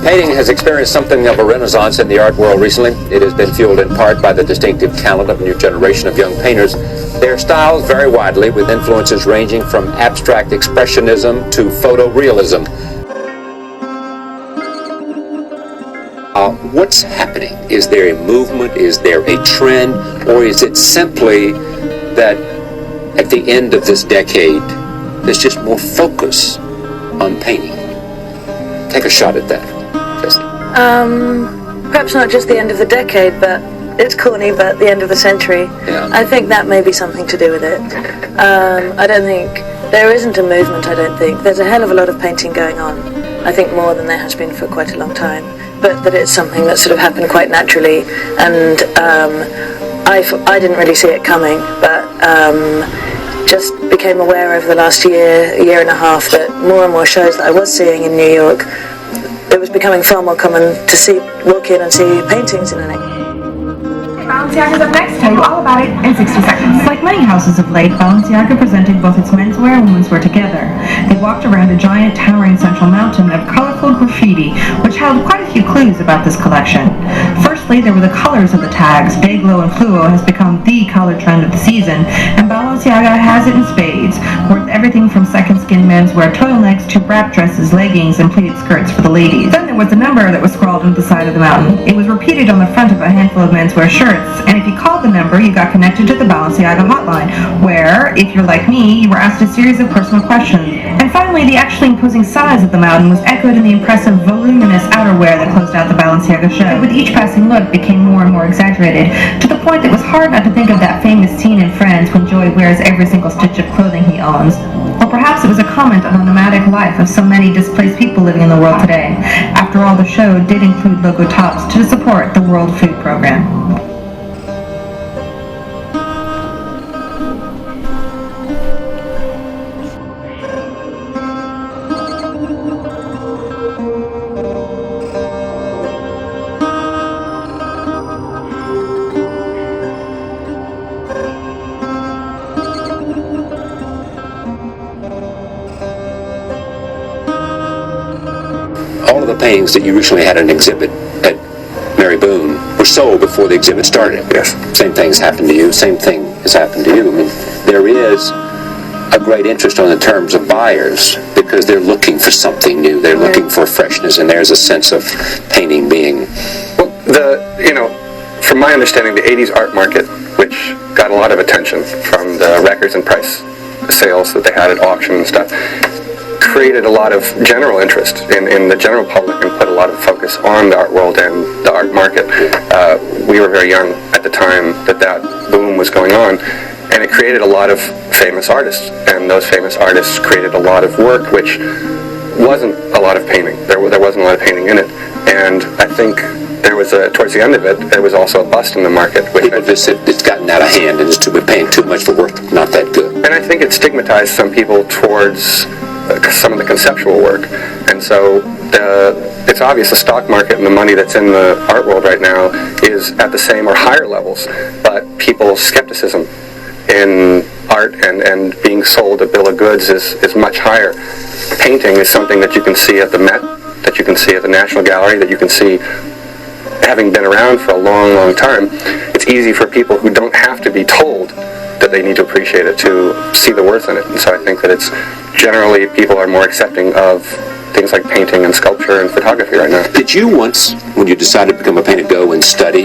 Painting has experienced something of a renaissance in the art world recently. It has been fueled in part by the distinctive talent of a new generation of young painters. Their styles vary widely, with influences ranging from abstract expressionism to photorealism. What's happening? Is there a movement? Is there a trend? Or is it simply that at the end of this decade, there's just more focus on painting? Take a shot at that. Perhaps not just the end of the decade, but it's corny, but the end of the century. Yeah. I think that may be something to do with it. I don't think, there isn't a movement, I don't think. There's a hell of a lot of painting going on. I think more than there has been for quite a long time. But that it's something that sort of happened quite naturally. And I didn't really see it coming, but just became aware over the last year and a half that more and more shows that I was seeing in New York, it was becoming far more common to walk in and see paintings in an exhibition. Balenciaga's up next. Tell you all about it in 60 seconds. Like many houses of late, Balenciaga presented both its menswear and womenswear together. They walked around a giant towering central mountain of colorful graffiti, which held quite a few clues about this collection. Firstly, there were the colors of the tags. Day glow and fluo has become the color trend of the season, and Balenciaga has it in spades, worth everything from second skin menswear turtlenecks to wrap dresses, leggings, and pleated skirts for the ladies. Then there was a number that was scrawled into the side of the mountain. It was repeated on the front of a handful of menswear shirts, and if you called the number, you got connected to the Balenciaga hotline, where, if you're like me, you were asked a series of personal questions. And finally, the actually imposing size of the mountain was echoed in the impressive, voluminous outerwear that closed out the Balenciaga show. And with each passing look, became more and more exaggerated, to the point that it was hard not to think of that famous scene in Friends when Joey wears every single stitch of clothing he owns. Or perhaps it was a comment on the nomadic life of so many displaced people living in the world today. After all, the show did include logo tops to support the World Food Program. All of the paintings that you recently had an exhibit at Mary Boone were sold before the exhibit started. Yes. Same thing's happened to you. Same thing has happened to you. I mean, there is a great interest on the terms of buyers because they're looking for something new. They're looking for freshness, and there's a sense of painting being. Well, from my understanding, the 80s art market, which got a lot of attention from the records and price sales that they had at auction and stuff, created a lot of general interest in the general public and put a lot of focus on the art world and the art market. We were very young at the time that boom was going on, and it created a lot of famous artists, and those famous artists created a lot of work which wasn't a lot of painting. There wasn't a lot of painting in it, and I think there was towards the end of it, there was also a bust in the market. People just said it's gotten out of hand and we're paying too much for work that's not that good. And I think it stigmatized some people towards some of the conceptual work, and so it's obvious the stock market and the money that's in the art world right now is at the same or higher levels, but people's skepticism in art and being sold a bill of goods is much higher. Painting is something that you can see at the Met, that you can see at the National Gallery, that you can see having been around for a long, long time. It's easy for people who don't have to be told that they need to appreciate it to see the worth in it. And so I think that it's generally people are more accepting of things like painting and sculpture and photography right now. Did you once, when you decided to become a painter, go and study